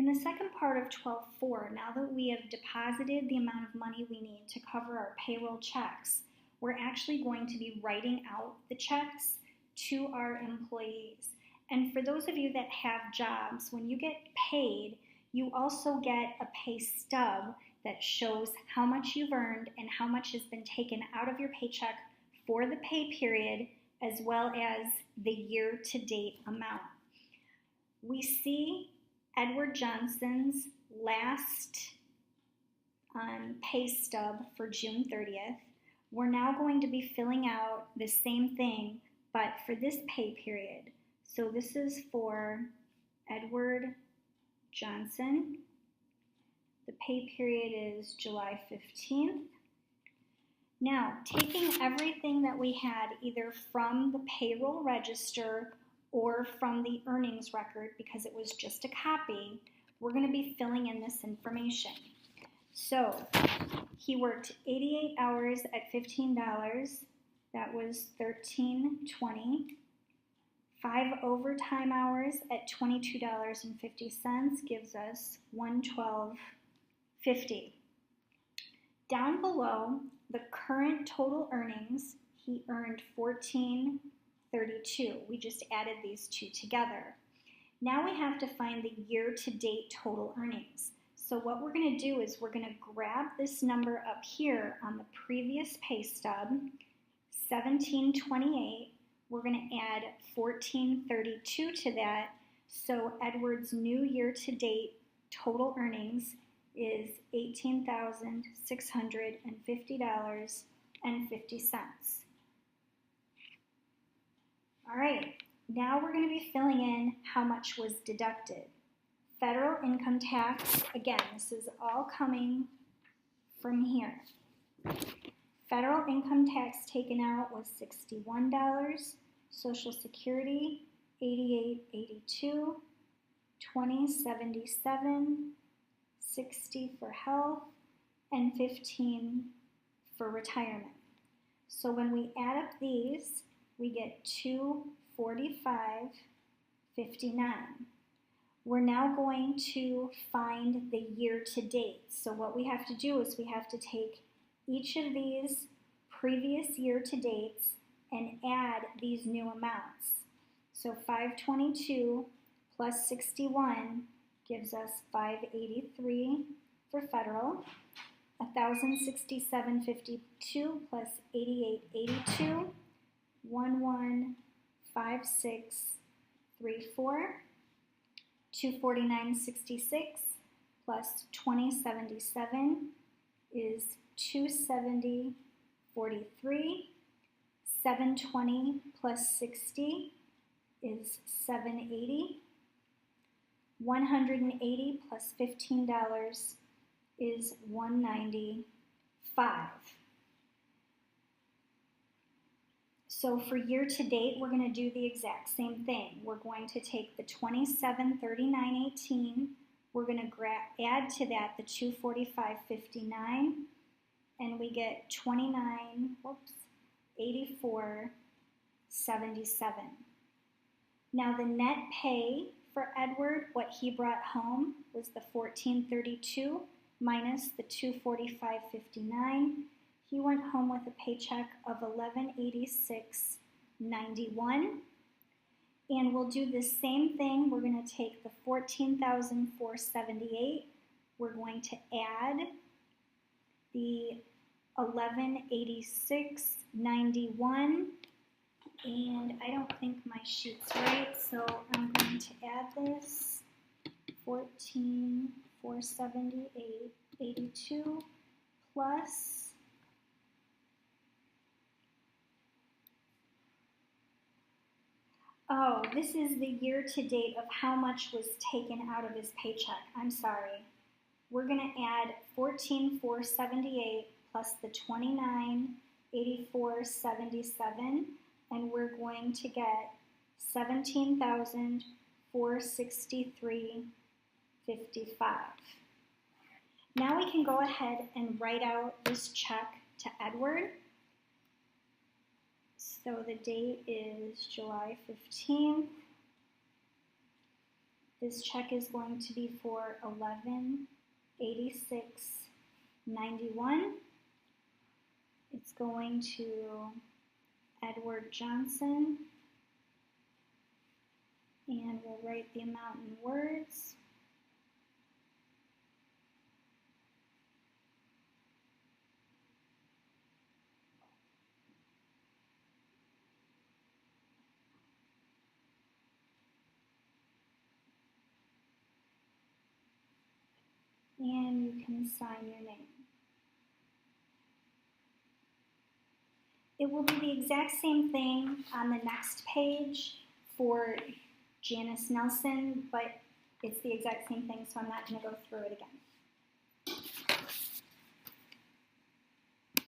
In the second part of 12.4, now that we have deposited the amount of money we need to cover our payroll checks, we're actually going to be writing out the checks to our employees. And for those of you that have jobs, when you get paid, you also get a pay stub that shows how much you've earned and how much has been taken out of your paycheck for the pay period, as well as the year-to-date amount. We see Edward Johnson's last pay stub for June 30th. We're now going to be filling out the same thing, but for this pay period. So this is for Edward Johnson. The pay period is July 15th. Now, taking everything that we had either from the payroll register or from the earnings record, because it was just a copy, we're going to be filling in this information. So, he worked 88 hours at $15. That was $13.20. 5 overtime hours at $22.50 gives us $112.50. Down below, the current total earnings, he earned $14.32. We just added these two together. Now we have to find the year-to-date total earnings. So what we're going to do is we're going to grab this number up here on the previous pay stub, $17.28. We're going to add $14.32 to that. So Edward's new year-to-date total earnings is $18,650.50. All right, now we're going to be filling in how much was deducted. Federal income tax, again, this is all coming from here. Federal income tax taken out was $61. Social Security, $88.82. $20.77. $60 for health, and $15 for retirement. So when we add up these, we get $245.59. We're now going to find the year-to-date. So what we have to do is we have to take each of these previous year-to-dates and add these new amounts. So 522 plus 61 gives us 583 for federal, 1,067.52 plus 88.82, 1156.34, 249.66 plus 20.77 is 270.43. 720 plus 60 is 780. 180 plus $15 is $195. So for year to date, we're going to do the exact same thing. We're going to take the $27.39.18. We're going to add to that the $245.59, and we get $84.77. Now the net pay for Edward, what he brought home was the $14.32 minus the $245.59. He went home with a paycheck of $1186.91. And we'll do the same thing. We're going to take the $14,478. We're going to add the $1186.91. And I don't think my sheet's right, so I'm going to add this $14,478.82 plus this is the year-to-date of how much was taken out of his paycheck. I'm sorry. We're going to add $14,478 plus the $29,84.77, and we're going to get $17,463.55. Now we can go ahead and write out this check to Edward. So the date is July 15th. This check is going to be for $1186.91. It's going to Edward Johnson, and we'll write the amount in words. And you can sign your name. It will be the exact same thing on the next page for Janice Nelson, but it's the exact same thing, so I'm not going to go through it again.